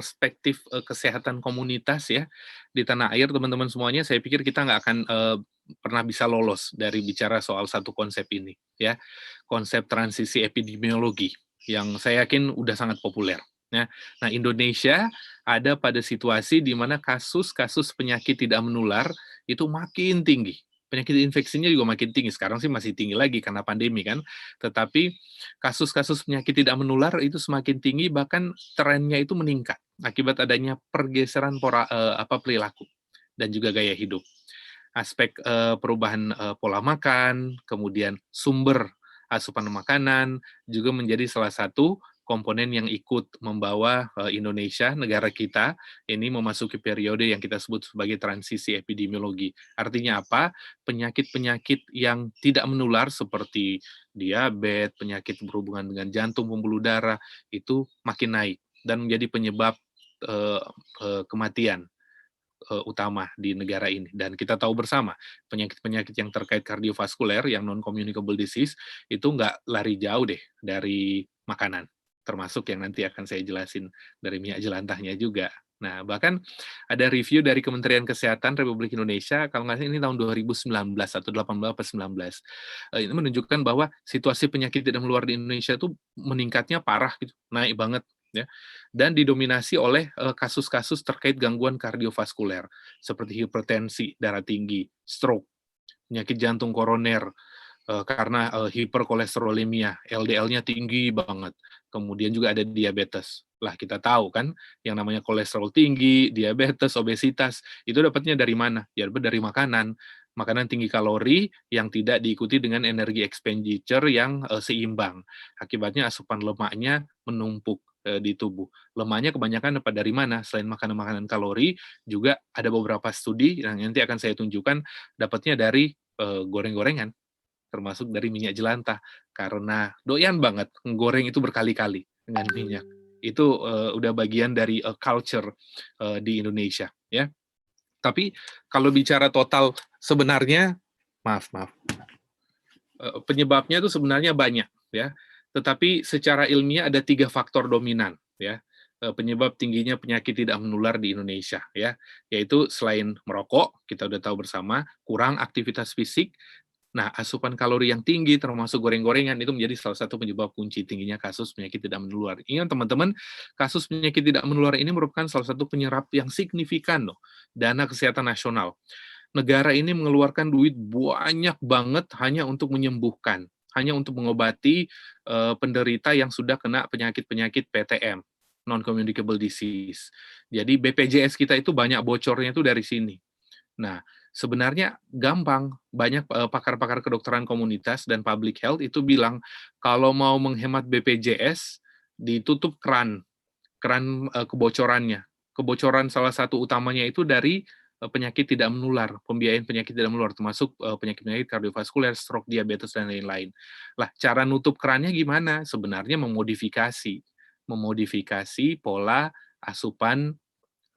perspektif, kesehatan komunitas ya, di tanah air teman-teman semuanya, saya pikir kita nggak akan, pernah bisa lolos dari bicara soal satu konsep ini, ya. Konsep transisi epidemiologi, yang saya yakin udah sangat populer, ya. Nah, Indonesia ada pada situasi di mana kasus-kasus penyakit tidak menular itu makin tinggi. Penyakit infeksinya juga makin tinggi, sekarang sih masih tinggi lagi karena pandemi kan, tetapi kasus-kasus penyakit tidak menular itu semakin tinggi, bahkan trennya itu meningkat akibat adanya pergeseran perilaku dan juga gaya hidup. Aspek, perubahan, pola makan, kemudian sumber asupan makanan, juga menjadi salah satu komponen yang ikut membawa, Indonesia, negara kita, ini memasuki periode yang kita sebut sebagai transisi epidemiologi. Artinya apa? Penyakit-penyakit yang tidak menular seperti diabetes, penyakit berhubungan dengan jantung, pembuluh darah, itu makin naik dan menjadi penyebab, eee eee, kematian utama di negara ini. Dan kita tahu bersama, penyakit-penyakit yang terkait kardiovaskuler, yang non-communicable disease, itu nggak lari jauh deh dari makanan. Termasuk yang nanti akan saya jelasin dari minyak jelantahnya juga. Nah, bahkan ada review dari Kementerian Kesehatan Republik Indonesia, kalau nggak salah ini tahun 2019 atau 18 atau 19. Ini menunjukkan bahwa situasi penyakit tidak menular di Indonesia itu meningkatnya parah gitu, naik banget ya, dan didominasi oleh kasus-kasus terkait gangguan kardiovaskuler seperti hipertensi, darah tinggi, stroke, penyakit jantung koroner, karena hiperkolesterolemia, LDL-nya tinggi banget. Kemudian juga ada diabetes. Lah kita tahu kan, yang namanya kolesterol tinggi, diabetes, obesitas, itu dapatnya dari mana? Ya dapat dari makanan. Makanan tinggi kalori yang tidak diikuti dengan energi expenditure yang seimbang. Akibatnya asupan lemaknya menumpuk di tubuh. Lemaknya kebanyakan dapat dari mana? Selain makanan-makanan kalori, juga ada beberapa studi yang nanti akan saya tunjukkan dapatnya dari goreng-gorengan, termasuk dari minyak jelantah, karena doyan banget goreng itu berkali-kali dengan minyak. Itu, udah bagian dari, culture, di Indonesia, ya. Tapi kalau bicara total sebenarnya maaf maaf, penyebabnya itu sebenarnya banyak, ya. Tetapi secara ilmiah ada 3 faktor dominan, ya, penyebab tingginya penyakit tidak menular di Indonesia, ya. Yaitu selain merokok, kita udah tahu bersama, kurang aktivitas fisik. Nah, asupan kalori yang tinggi termasuk goreng-gorengan itu menjadi salah satu penyebab kunci tingginya kasus penyakit tidak menular. Ingat teman-teman, kasus penyakit tidak menular ini merupakan salah satu penyerap yang signifikan loh, dana kesehatan nasional. Negara ini mengeluarkan duit banyak banget hanya untuk menyembuhkan, hanya untuk mengobati, penderita yang sudah kena penyakit-penyakit PTM, non communicable disease. Jadi BPJS kita itu banyak bocornya itu dari sini. Nah, sebenarnya gampang, banyak, pakar-pakar kedokteran komunitas dan public health itu bilang, kalau mau menghemat BPJS, ditutup kebocorannya. Kebocoran salah satu utamanya itu dari, penyakit tidak menular, pembiayaan penyakit tidak menular, termasuk, penyakit-penyakit kardiovaskuler, stroke, diabetes, dan lain-lain. Lah, cara nutup kerannya gimana? Sebenarnya memodifikasi. Memodifikasi pola asupan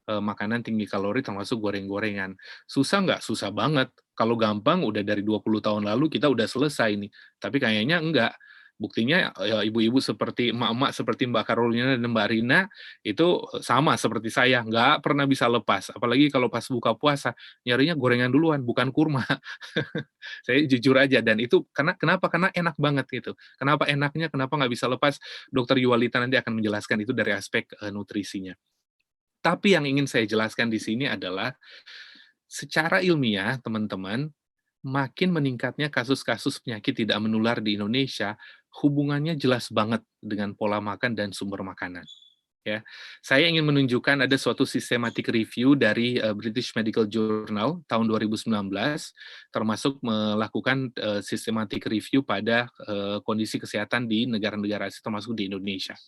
makanan tinggi kalori termasuk goreng-gorengan. Susah nggak? Susah banget. Kalau gampang udah dari 20 tahun lalu kita udah selesai nih, tapi kayaknya enggak. Buktinya, ibu-ibu seperti emak-emak seperti Mbak Carolina dan Mbak Rina, itu sama seperti saya, nggak pernah bisa lepas. Apalagi kalau pas buka puasa, nyarinya gorengan duluan, bukan kurma. Saya jujur aja dan itu karena kenapa? Karena enak banget gitu. Kenapa enaknya, kenapa nggak bisa lepas, Dokter Yuwalita nanti akan menjelaskan itu dari aspek, nutrisinya. Tapi yang ingin saya jelaskan di sini adalah, secara ilmiah, teman-teman, makin meningkatnya kasus-kasus penyakit tidak menular di Indonesia, hubungannya jelas banget dengan pola makan dan sumber makanan. Ya, saya ingin menunjukkan ada suatu systematic review dari British Medical Journal tahun 2019, termasuk melakukan systematic review pada kondisi kesehatan di negara-negara Asia, termasuk di Indonesia.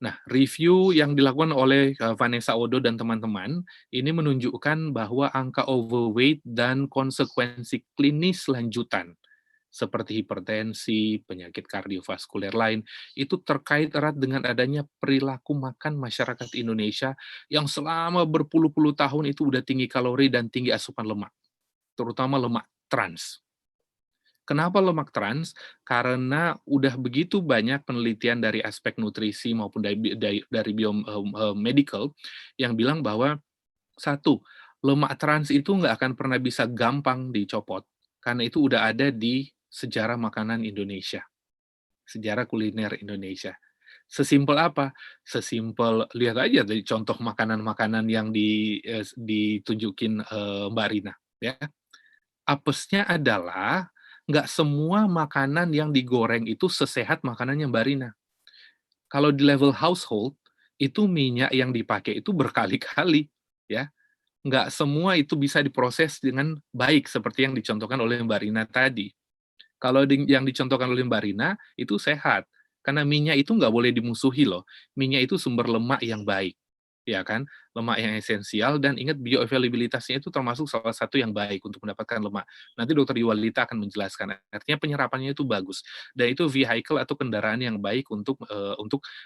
Nah, review yang dilakukan oleh Vanessa Odo dan teman-teman, ini menunjukkan bahwa angka overweight dan konsekuensi klinis lanjutan, seperti hipertensi, penyakit kardiovaskuler lain, itu terkait erat dengan adanya perilaku makan masyarakat Indonesia yang selama berpuluh-puluh tahun itu udah tinggi kalori dan tinggi asupan lemak, terutama lemak trans. Kenapa lemak trans? Karena udah begitu banyak penelitian dari aspek nutrisi maupun dari biomedical yang bilang bahwa satu, lemak trans itu nggak akan pernah bisa gampang dicopot, karena itu udah ada di sejarah makanan Indonesia, sejarah kuliner Indonesia. Sesimpel apa? Sesimpel lihat aja dari contoh makanan-makanan yang ditunjukin Mbak Rina, ya. Apesnya adalah nggak semua makanan yang digoreng itu sesehat makanannya Mbak Rina. Kalau di level household, itu minyak yang dipakai itu berkali-kali, ya. Nggak semua itu bisa diproses dengan baik seperti yang dicontohkan oleh Mbak Rina tadi. Kalau yang dicontohkan oleh Mbak Rina, itu sehat. Karena minyak itu nggak boleh dimusuhi loh. Minyak itu sumber lemak yang baik, ya kan? Lemak yang esensial, dan ingat bioavailability-nya itu termasuk salah satu yang baik untuk mendapatkan lemak. Nanti Dokter Iwalita akan menjelaskan. Artinya penyerapannya itu bagus. Dan itu vehicle atau kendaraan yang baik untuk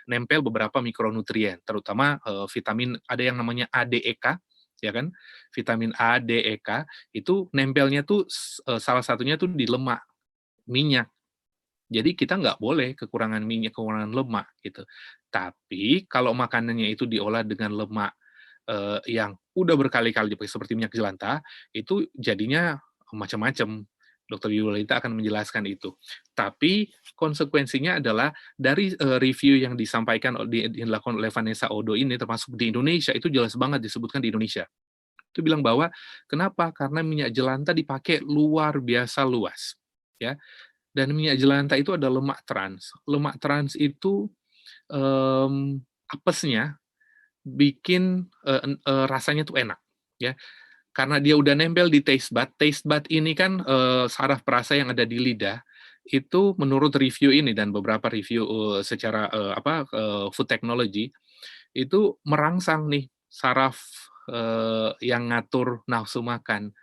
nempel beberapa mikronutrien, terutama vitamin, ada yang namanya ADEK, ya kan? Vitamin A, D, E, K, itu nempelnya tuh salah satunya tuh di lemak, minyak. Jadi kita nggak boleh kekurangan minyak, kekurangan lemak gitu. Tapi kalau makanannya itu diolah dengan lemak yang udah berkali-kali dipakai seperti minyak jelantah, itu jadinya macam-macam. Dokter Yulita akan menjelaskan itu. Tapi konsekuensinya adalah dari review yang disampaikan dilakukan oleh Vanessa Odo ini, termasuk di Indonesia, itu jelas banget disebutkan di Indonesia. Itu bilang bahwa kenapa? Karena minyak jelantah dipakai luar biasa luas, ya. Dan minyak jelantah itu ada lemak trans. Lemak trans itu, apesnya bikin, rasanya tuh enak, ya. Karena dia udah nempel di taste bud ini kan, saraf perasa yang ada di lidah, itu menurut review ini dan beberapa review, secara, food technology, itu merangsang nih saraf, yang ngatur nafsu makan.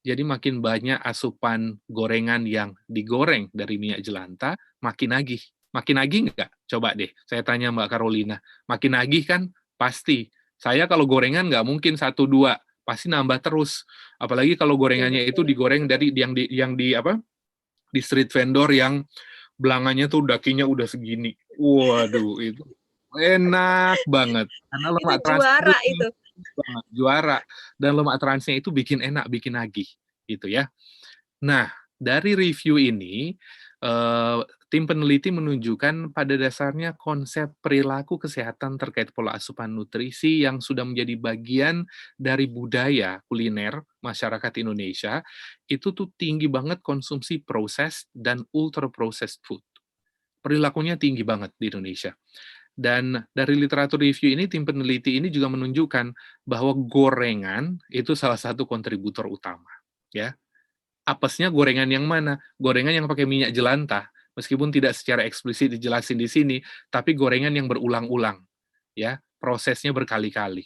Jadi makin banyak asupan gorengan yang digoreng dari minyak jelantah, makin nagih. Makin nagih nggak? Coba deh, saya tanya Mbak Carolina. Makin nagih kan? Pasti. Saya kalau gorengan nggak mungkin satu 2, pasti nambah terus. Apalagi kalau Iya gorengannya itu betul. digoreng dari yang di apa, di street vendor yang belangannya tuh dakinya udah segini. Waduh, itu enak banget. Karena Itu lemak trans itu juara itu. banget, juara. Dan lemak transnya itu bikin enak, bikin nagih, gitu ya. Nah, dari review ini, eee, tim peneliti menunjukkan pada dasarnya konsep perilaku kesehatan terkait pola asupan nutrisi yang sudah menjadi bagian dari budaya kuliner masyarakat Indonesia, itu tuh tinggi banget konsumsi proses dan ultra processed food. Perilakunya tinggi banget di Indonesia. Dan dari literatur review ini, tim peneliti ini juga menunjukkan bahwa gorengan itu salah satu kontributor utama, ya. Apesnya gorengan yang mana? Gorengan yang pakai minyak jelantah, meskipun tidak secara eksplisit dijelasin di sini, tapi gorengan yang berulang-ulang, ya, prosesnya berkali-kali.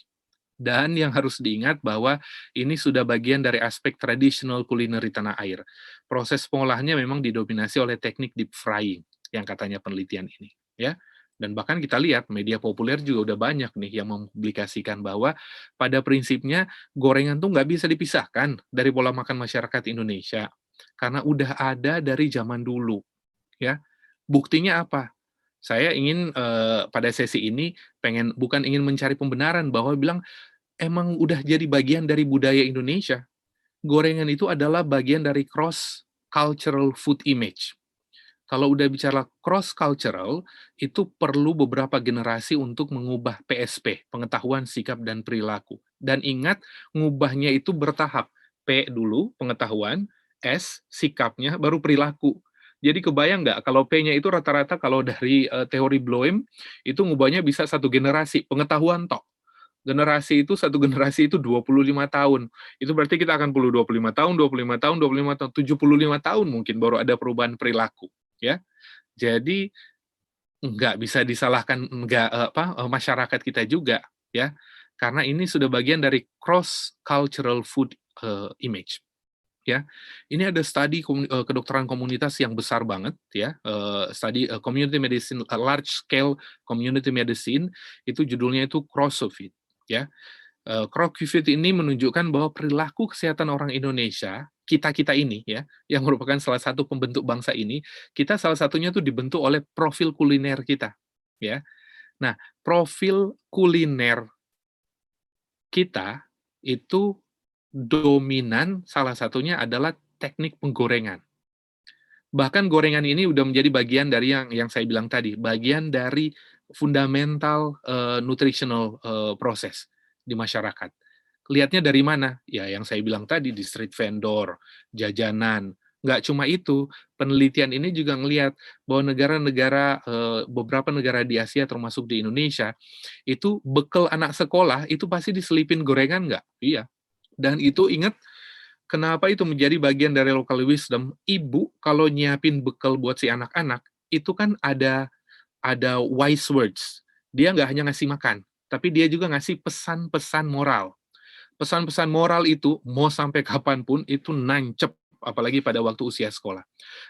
Dan yang harus diingat bahwa ini sudah bagian dari aspek tradisional kuliner di tanah air. Proses pengolahannya memang didominasi oleh teknik deep frying, yang katanya penelitian ini, ya. Dan bahkan kita lihat media populer juga udah banyak nih yang mempublikasikan bahwa pada prinsipnya gorengan tuh nggak bisa dipisahkan dari pola makan masyarakat Indonesia, karena udah ada dari zaman dulu, ya. Buktinya apa? Saya ingin, pada sesi ini bukan ingin mencari pembenaran bahwa bilang, emang udah jadi bagian dari budaya Indonesia. Gorengan itu adalah bagian dari cross cultural food image. Kalau udah bicara cross cultural, itu perlu beberapa generasi untuk mengubah PSP, pengetahuan, sikap, dan perilaku. Dan ingat, ngubahnya itu bertahap. P dulu, pengetahuan, S, sikapnya, baru perilaku. Jadi kebayang nggak, kalau P-nya itu rata-rata kalau dari teori Bloem, itu ngubahnya bisa satu generasi, pengetahuan tok. Generasi itu, satu generasi itu 25 tahun. Itu berarti kita akan perlu 25 tahun, 25 tahun, 25 tahun, 75 tahun mungkin baru ada perubahan perilaku, ya. Jadi nggak bisa disalahkan masyarakat kita juga, ya. Karena ini sudah bagian dari cross cultural food image, ya. Ini ada studi kedokteran komunitas yang besar banget, ya, studi community medicine, large scale community medicine, itu judulnya itu Cross of It, ya. Cross of It ini menunjukkan bahwa perilaku kesehatan orang Indonesia kita-kita ini ya, yang merupakan salah satu pembentuk bangsa ini, kita salah satunya tuh dibentuk oleh profil kuliner kita, ya. Nah, profil kuliner kita itu dominan salah satunya adalah teknik penggorengan. Bahkan gorengan ini udah menjadi bagian dari yang saya bilang tadi, bagian dari fundamental, nutritional, proses di masyarakat. Lihatnya dari mana? Ya yang saya bilang tadi, di street vendor, jajanan. Nggak cuma itu, penelitian ini juga ngelihat bahwa negara-negara, beberapa negara di Asia termasuk di Indonesia, itu bekal anak sekolah itu pasti diselipin gorengan nggak? Iya. Dan itu ingat, kenapa itu menjadi bagian dari local wisdom, ibu kalau nyiapin bekal buat si anak-anak, itu kan ada wise words. Dia nggak hanya ngasih makan, tapi dia juga ngasih pesan-pesan moral. Pesan-pesan moral itu, mau sampai kapanpun, itu nancep, apalagi pada waktu usia sekolah.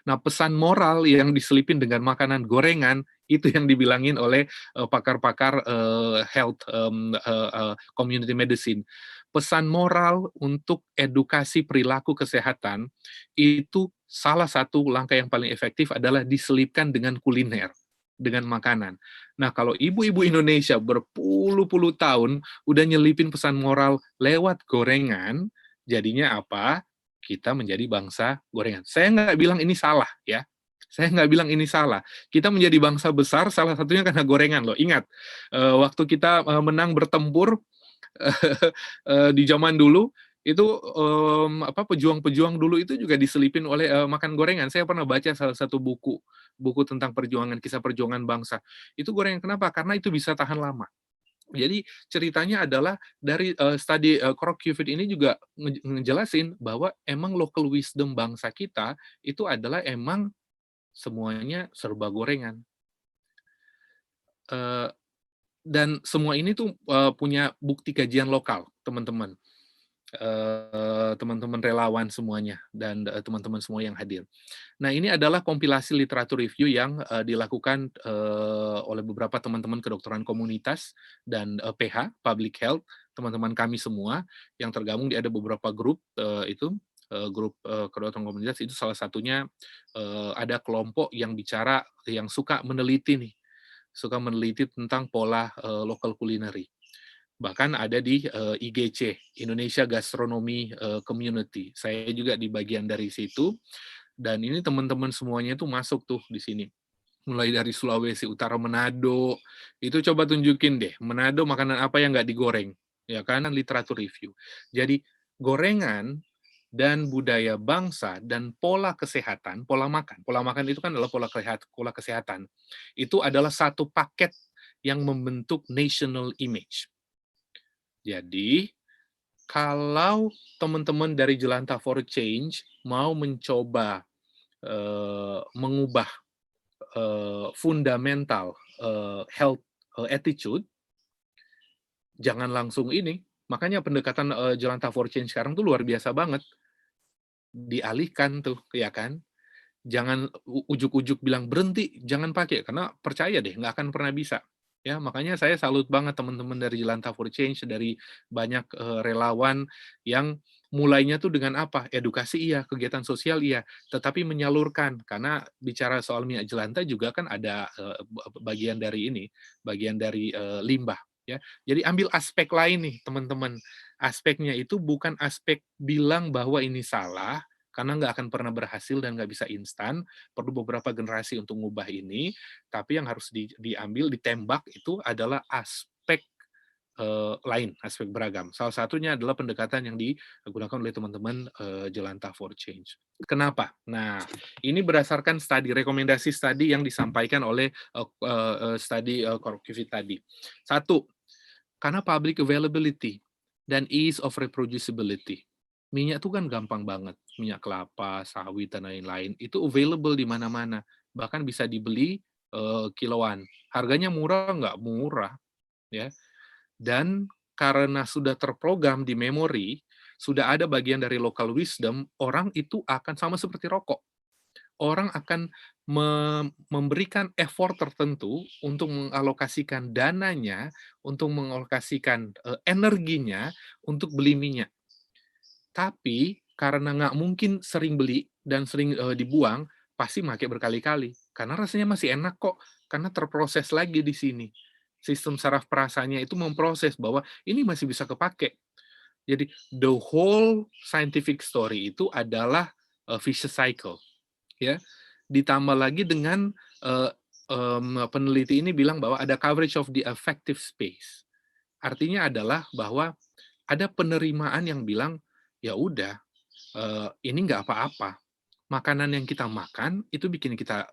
Nah, pesan moral yang diselipin dengan makanan gorengan, itu yang dibilangin oleh pakar-pakar health, community medicine. Pesan moral untuk edukasi perilaku kesehatan, itu salah satu langkah yang paling efektif adalah diselipkan dengan kuliner, dengan makanan. Nah, kalau ibu-ibu Indonesia berpuluh-puluh tahun udah nyelipin pesan moral lewat gorengan, jadinya apa? Kita menjadi bangsa gorengan. Saya nggak bilang ini salah, ya. Saya nggak bilang ini salah. Kita menjadi bangsa besar salah satunya karena gorengan loh. Ingat, waktu kita menang bertempur di zaman dulu, itu, pejuang-pejuang dulu itu juga diselipin oleh, makan gorengan. Saya pernah baca salah satu buku, buku tentang perjuangan, kisah perjuangan bangsa. Itu gorengan, kenapa? Karena itu bisa tahan lama. Jadi ceritanya adalah dari, studi, Crooked ini juga ngejelasin bahwa emang local wisdom bangsa kita itu adalah emang semuanya serba gorengan. Eee, dan semua ini tuh, punya bukti kajian lokal, teman-teman. Teman-teman relawan semuanya dan, teman-teman semua yang hadir. Nah, ini adalah kompilasi literatur review yang, dilakukan, oleh beberapa teman-teman kedokteran komunitas dan, PH, Public Health, teman-teman kami semua yang tergabung di ada beberapa grup, grup, kedokteran komunitas itu salah satunya, ada kelompok yang bicara yang suka meneliti nih, suka meneliti tentang pola, local culinary. Bahkan ada di, IGC, Indonesia Gastronomy, Community. Saya juga di bagian dari situ, dan ini teman-teman semuanya itu masuk tuh di sini. Mulai dari Sulawesi Utara, Manado, itu coba tunjukin deh, Manado makanan apa yang nggak digoreng, ya kan? Literatur review. Jadi, gorengan dan budaya bangsa dan pola kesehatan, pola makan itu kan adalah pola kesehatan, itu adalah satu paket yang membentuk national image. Jadi, kalau teman-teman dari Jelantah for Change mau mencoba, mengubah, fundamental, health, attitude, jangan langsung ini. Makanya pendekatan, Jelantah for Change sekarang tuh luar biasa banget. Dialihkan tuh, ya kan? Jangan ujuk-ujuk bilang, "Berhenti, jangan pakai," karena percaya deh, nggak akan pernah bisa. Ya, makanya saya salut banget teman-teman dari Jelantah for Change, dari banyak, relawan yang mulainya tuh dengan apa, edukasi iya, kegiatan sosial iya, tetapi menyalurkan. Karena bicara soal minyak jelantah juga kan ada, bagian dari ini, bagian dari, limbah, ya. Jadi ambil aspek lain nih, teman-teman. Aspeknya itu bukan aspek bilang bahwa ini salah, karena nggak akan pernah berhasil dan nggak bisa instan, perlu beberapa generasi untuk mengubah ini, tapi yang harus diambil, ditembak itu adalah aspek, lain, aspek beragam. Salah satunya adalah pendekatan yang digunakan oleh teman-teman, Jelantah for Change. Kenapa? Nah, ini berdasarkan rekomendasi studi yang disampaikan oleh, studi, Corkivit tadi. Satu, karena public availability dan ease of reproducibility. Minyak itu kan gampang banget, minyak kelapa, sawit, dan lain-lain, itu available di mana-mana, bahkan bisa dibeli, kiloan. Harganya murah nggak? Murah, ya. Dan karena sudah terprogram di memori, sudah ada bagian dari local wisdom, orang itu akan sama seperti rokok. Orang akan memberikan effort tertentu untuk mengalokasikan dananya, untuk mengalokasikan, energinya untuk beli minyak. Tapi karena nggak mungkin sering beli dan sering, dibuang, pasti make berkali-kali, karena rasanya masih enak kok, karena terproses lagi di sini. Sistem saraf perasanya itu memproses bahwa ini masih bisa kepakai. Jadi the whole scientific story itu adalah, vicious cycle, ya. Ditambah lagi dengan, peneliti ini bilang bahwa ada coverage of the affective space. Artinya adalah bahwa ada penerimaan yang bilang, "Ya udah, ini nggak apa-apa. Makanan yang kita makan itu bikin kita,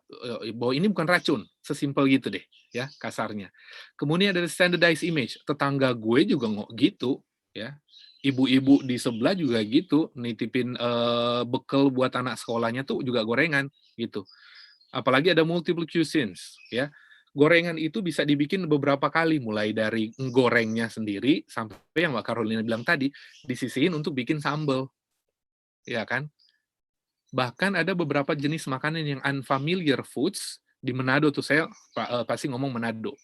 bahwa ini bukan racun." Sesimpel gitu deh, ya, kasarnya. Kemudian ada standardized image, tetangga gue juga gitu, ya. Ibu-ibu di sebelah juga gitu, nitipin, bekal buat anak sekolahnya tuh juga gorengan, gitu. Apalagi ada multiple cuisines, ya. Gorengan itu bisa dibikin beberapa kali, mulai dari gorengnya sendiri, sampai yang Mbak Carolina bilang tadi, disisihin untuk bikin sambel, ya kan. Bahkan ada beberapa jenis makanan yang unfamiliar foods, di Manado tuh saya pasti ngomong Manado.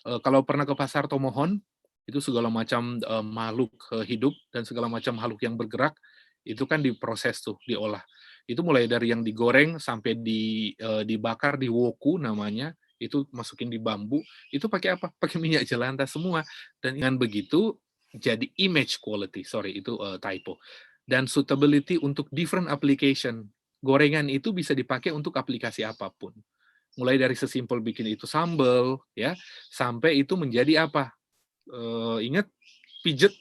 Kalau pernah ke pasar Tomohon, itu segala macam, makhluk, hidup dan segala macam makhluk yang bergerak, itu kan diproses tuh, diolah. Itu mulai dari yang digoreng sampai dibakar di woku namanya, itu masukin di bambu, itu pakai apa? Pakai minyak jelantah semua. Dan dengan begitu, jadi image quality, sorry itu, typo. Dan suitability untuk different application. Gorengan itu bisa dipakai untuk aplikasi apapun. Mulai dari sesimpel bikin itu sambel, ya, sampai itu menjadi apa, ingat pijet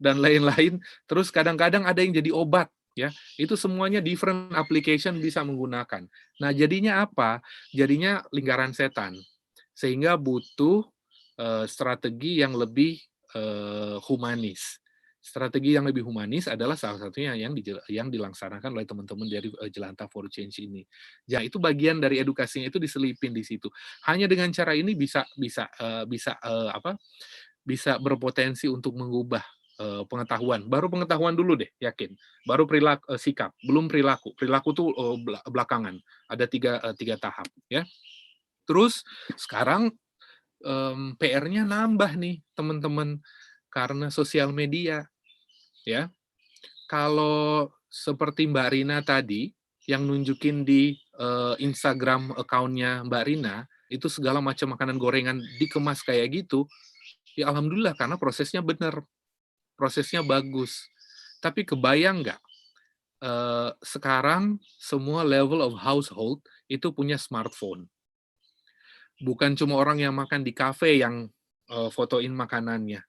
dan lain-lain, terus kadang-kadang ada yang jadi obat, ya, itu semuanya different application bisa menggunakan. Nah, jadinya apa? Jadinya lingkaran setan, sehingga butuh, strategi yang lebih, humanis. Strategi yang lebih humanis adalah salah satunya yang dilaksanakan oleh teman-teman dari, Jelantah for Change ini. Ya, itu bagian dari edukasinya itu diselipin di situ. Hanya dengan cara ini bisa bisa, bisa, apa, bisa berpotensi untuk mengubah, pengetahuan. Baru pengetahuan dulu deh, yakin. Baru sikap, belum perilaku. Perilaku tuh, belakangan. Ada 3 tahap, ya. Terus sekarang, PR-nya nambah nih, teman-teman, karena sosial media, ya. Kalau seperti Mbak Rina tadi, yang nunjukin di, Instagram account-nya Mbak Rina, itu segala macam makanan gorengan dikemas kayak gitu, ya alhamdulillah karena prosesnya bener, prosesnya bagus. Tapi kebayang nggak, sekarang semua level of household itu punya smartphone. Bukan cuma orang yang makan di kafe yang, fotoin makanannya.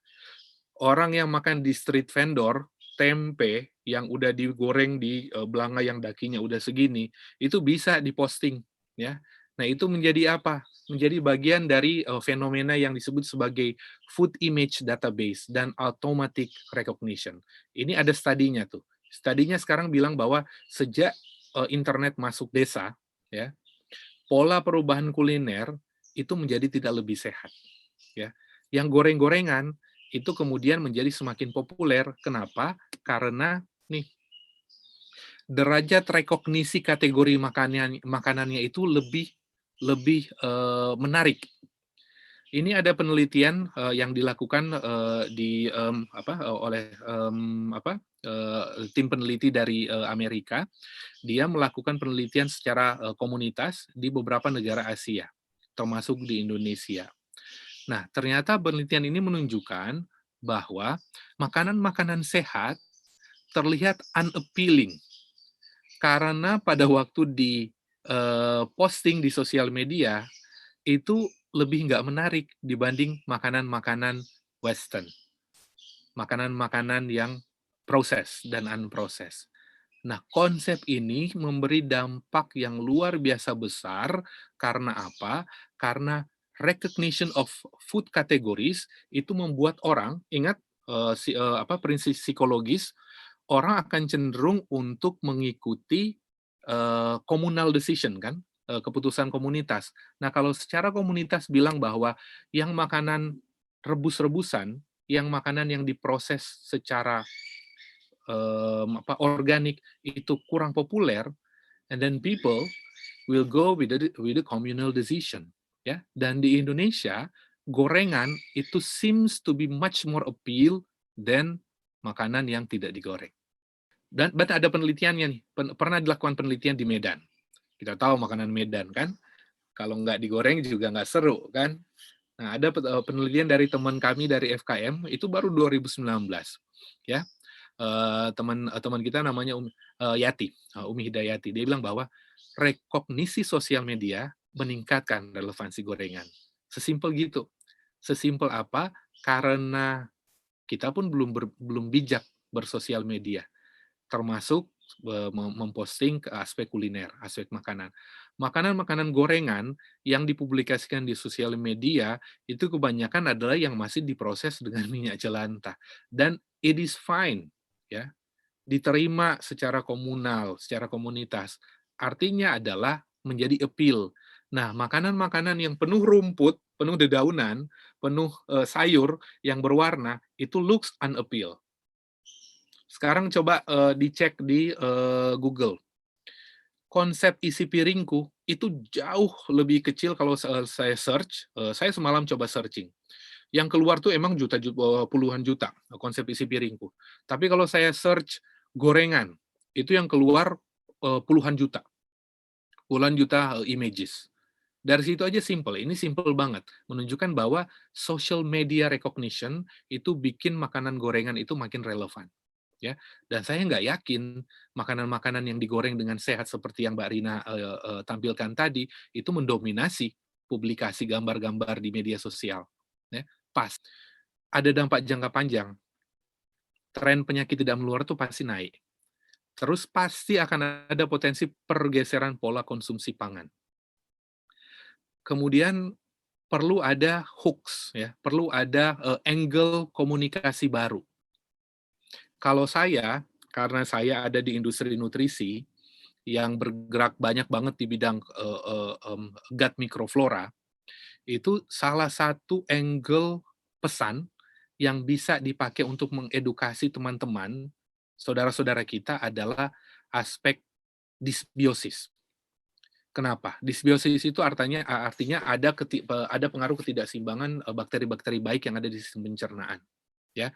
Orang yang makan di street vendor, tempe yang udah digoreng di, belanga yang dakinya udah segini, itu bisa diposting, ya. Nah, itu menjadi apa? Menjadi bagian dari, fenomena yang disebut sebagai food image database dan automatic recognition. Ini ada studinya tuh. Studinya sekarang bilang bahwa sejak, internet masuk desa, ya, pola perubahan kuliner itu menjadi tidak lebih sehat, ya. Yang goreng-gorengan itu kemudian menjadi semakin populer. Kenapa? Karena nih, derajat rekognisi kategori makanannya itu lebih lebih, menarik. Ini ada penelitian, yang dilakukan, oleh, tim peneliti dari, Amerika. Dia melakukan penelitian secara, komunitas di beberapa negara Asia, termasuk di Indonesia. Nah, ternyata penelitian ini menunjukkan bahwa makanan-makanan sehat terlihat unappealing karena pada waktu posting di sosial media, itu lebih nggak menarik dibanding makanan-makanan western, makanan-makanan yang proses dan unproses. Nah, konsep ini memberi dampak yang luar biasa besar karena apa? Karena recognition of food categories itu membuat orang, ingat, prinsip psikologis, orang akan cenderung untuk mengikuti, communal decision kan, keputusan komunitas. Nah, kalau secara komunitas bilang bahwa yang makanan rebus-rebusan, yang makanan yang diproses secara, organik itu kurang populer, and then people will go with the communal decision, ya. Dan di Indonesia, gorengan itu seems to be much more appeal than makanan yang tidak digoreng. Dan ada penelitiannya nih, pernah dilakukan penelitian di Medan. Kita tahu makanan Medan kan, kalau nggak digoreng juga nggak seru kan. Nah, ada penelitian dari teman kami dari FKM, itu baru 2019, ya. Teman kita namanya Yati, Umi Hidayati. Dia bilang bahwa rekognisi sosial media meningkatkan relevansi gorengan. Sesimpel gitu. Sesimpel apa? Karena kita pun belum bijak bersosial media, termasuk memposting ke aspek kuliner, aspek makanan. Makanan-makanan gorengan yang dipublikasikan di sosial media itu kebanyakan adalah yang masih diproses dengan minyak jelantah, dan it is fine, ya, diterima secara komunal, secara komunitas. Artinya adalah menjadi appeal. Nah, makanan-makanan yang penuh rumput, penuh dedaunan, penuh sayur yang berwarna, itu looks unappeal. Sekarang coba dicek di Google. Konsep isi piringku itu jauh lebih kecil kalau saya search, saya semalam coba searching. Yang keluar tuh emang puluhan juta konsep isi piringku. Tapi kalau saya search gorengan, itu yang keluar puluhan juta images. Dari situ aja simple, ini simple banget, menunjukkan bahwa social media recognition itu bikin makanan gorengan itu makin relevan. Ya, dan saya nggak yakin makanan-makanan yang digoreng dengan sehat seperti yang Mbak Rina tampilkan tadi itu mendominasi publikasi gambar-gambar di media sosial. Ya, pas ada dampak jangka panjang, tren penyakit tidak menular itu pasti naik. Terus pasti akan ada potensi pergeseran pola konsumsi pangan. Kemudian perlu ada hooks, ya, perlu ada angle komunikasi baru. Kalau saya, karena saya ada di industri nutrisi yang bergerak banyak banget di bidang gut microflora, itu salah satu angle pesan yang bisa dipakai untuk mengedukasi teman-teman, saudara-saudara kita adalah aspek dysbiosis. Kenapa? Dysbiosis itu artinya ada pengaruh ketidakseimbangan bakteri-bakteri baik yang ada di sistem pencernaan. Ya,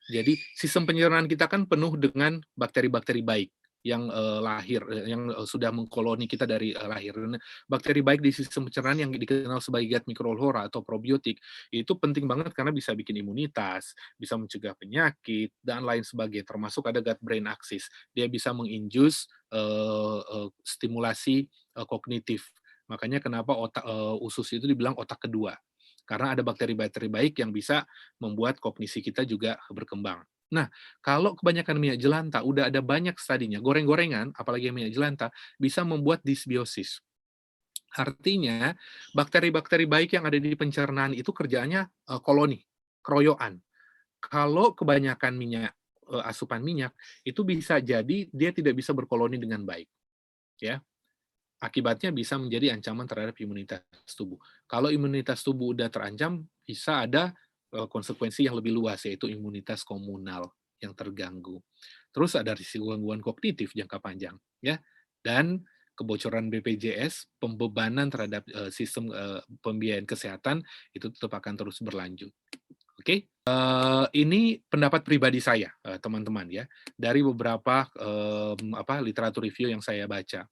jadi sistem pencernaan kita kan penuh dengan bakteri-bakteri baik yang yang sudah mengkoloni kita dari lahir. Dan bakteri baik di sistem pencernaan yang dikenal sebagai gut microflora atau probiotik itu penting banget karena bisa bikin imunitas, bisa mencegah penyakit dan lain sebagainya. Termasuk ada gut brain axis. Dia bisa menginjus stimulasi kognitif. Makanya kenapa usus itu dibilang otak kedua. Karena ada bakteri-bakteri baik yang bisa membuat kognisi kita juga berkembang. Nah, kalau kebanyakan minyak jelantah, udah ada banyak studinya, goreng-gorengan, apalagi minyak jelantah, bisa membuat dysbiosis. Artinya, bakteri-bakteri baik yang ada di pencernaan itu kerjaannya koloni, keroyokan. Kalau kebanyakan asupan minyak, itu bisa jadi dia tidak bisa berkoloni dengan baik. Ya, akibatnya bisa menjadi ancaman terhadap imunitas tubuh. Kalau imunitas tubuh udah terancam, bisa ada konsekuensi yang lebih luas, yaitu imunitas komunal yang terganggu. Terus ada risiko gangguan kognitif jangka panjang, ya, dan kebocoran BPJS, pembebanan terhadap sistem pembiayaan kesehatan itu tetap akan terus berlanjut. Oke, ini pendapat pribadi saya, teman-teman ya, dari beberapa literatur review yang saya baca.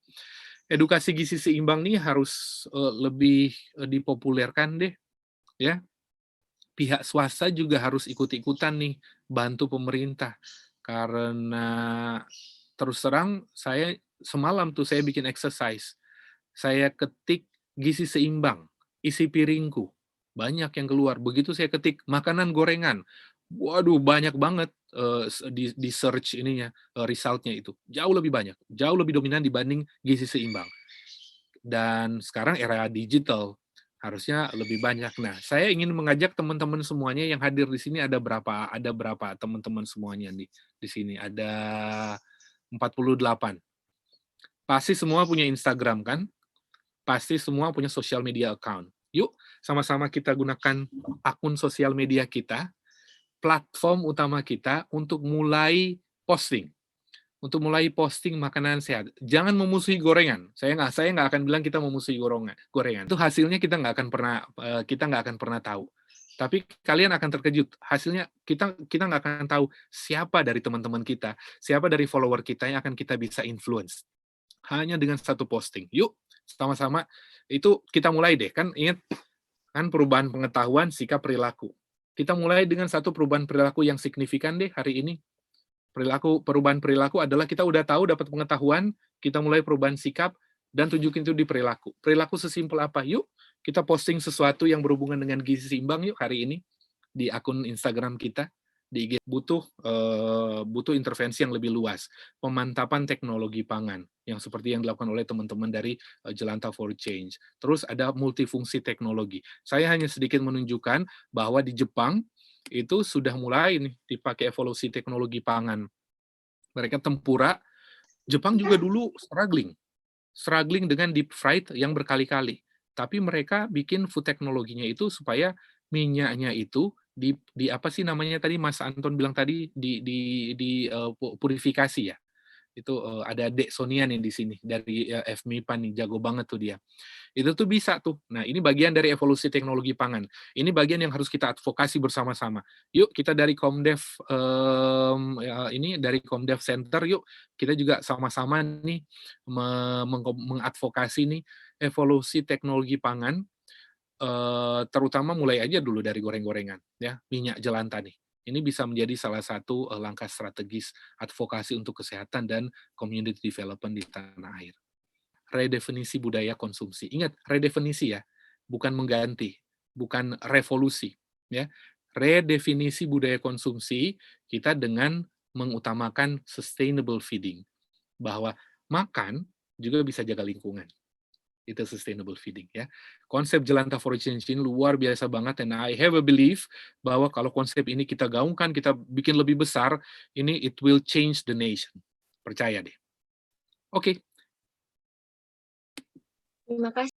Edukasi gizi seimbang nih harus lebih dipopulerkan deh, ya. Pihak swasta juga harus ikut-ikutan nih, bantu pemerintah. Karena terus terang, saya semalam tuh saya bikin exercise. Saya ketik gizi seimbang, isi piringku. Banyak yang keluar. Begitu saya ketik makanan gorengan, waduh banyak banget di search ininya, resultnya itu. Jauh lebih banyak, jauh lebih dominan dibanding gizi seimbang. Dan sekarang era digital, harusnya lebih banyak. Nah, saya ingin mengajak teman-teman semuanya yang hadir di sini, ada berapa teman-teman semuanya di sini? Ada 48. Pasti semua punya Instagram kan? Pasti semua punya social media account. Yuk, sama-sama kita gunakan akun sosial media kita, platform utama kita untuk mulai posting. Untuk mulai posting makanan sehat. Jangan memusuhi gorengan. Saya nggak akan bilang kita memusuhi gorengan. Itu hasilnya kita nggak akan pernah tahu. Tapi kalian akan terkejut, hasilnya kita kita nggak akan tahu siapa dari teman-teman kita, siapa dari follower kita yang akan kita bisa influence. Hanya dengan satu posting. Yuk, sama-sama itu kita mulai deh, kan ingat kan perubahan pengetahuan, sikap, perilaku. Kita mulai dengan satu perubahan perilaku yang signifikan deh hari ini. Perubahan perilaku adalah kita udah tahu dapat pengetahuan, kita mulai perubahan sikap dan tunjukin itu di perilaku. Perilaku sesimpel apa? Yuk, kita posting sesuatu yang berhubungan dengan gizi seimbang yuk hari ini di akun Instagram kita, di IG. Butuh intervensi yang lebih luas, pemantapan teknologi pangan yang seperti yang dilakukan oleh teman-teman dari Jelantah for Change. Terus ada multifungsi teknologi. Saya hanya sedikit menunjukkan bahwa di Jepang itu sudah mulai nih dipakai evolusi teknologi pangan. Mereka tempura, Jepang juga dulu struggling dengan deep fried yang berkali-kali. Tapi mereka bikin food teknologinya itu supaya minyaknya itu di apa sih namanya tadi Mas Anton bilang tadi purifikasi ya. Itu ada Dek Sonia nih di sini dari FMIPA nih, jago banget tuh dia. Itu tuh bisa tuh. Nah, ini bagian dari evolusi teknologi pangan. Ini bagian yang harus kita advokasi bersama-sama. Yuk, kita dari Komdev ini dari Komdev Center, yuk kita juga sama-sama nih mengadvokasi nih evolusi teknologi pangan, terutama mulai aja dulu dari goreng-gorengan, ya minyak jelantah nih. Ini bisa menjadi salah satu langkah strategis advokasi untuk kesehatan dan community development di tanah air. Redefinisi budaya konsumsi. Ingat, redefinisi ya, bukan mengganti, bukan revolusi, ya. Redefinisi budaya konsumsi kita dengan mengutamakan sustainable feeding, bahwa makan juga bisa jaga lingkungan. Itu sustainable feeding ya. Konsep Jelantah for Change ini luar biasa banget, and I have a belief bahwa kalau konsep ini kita gaungkan, kita bikin lebih besar, ini it will change the nation. Percaya deh. Oke. Terima kasih.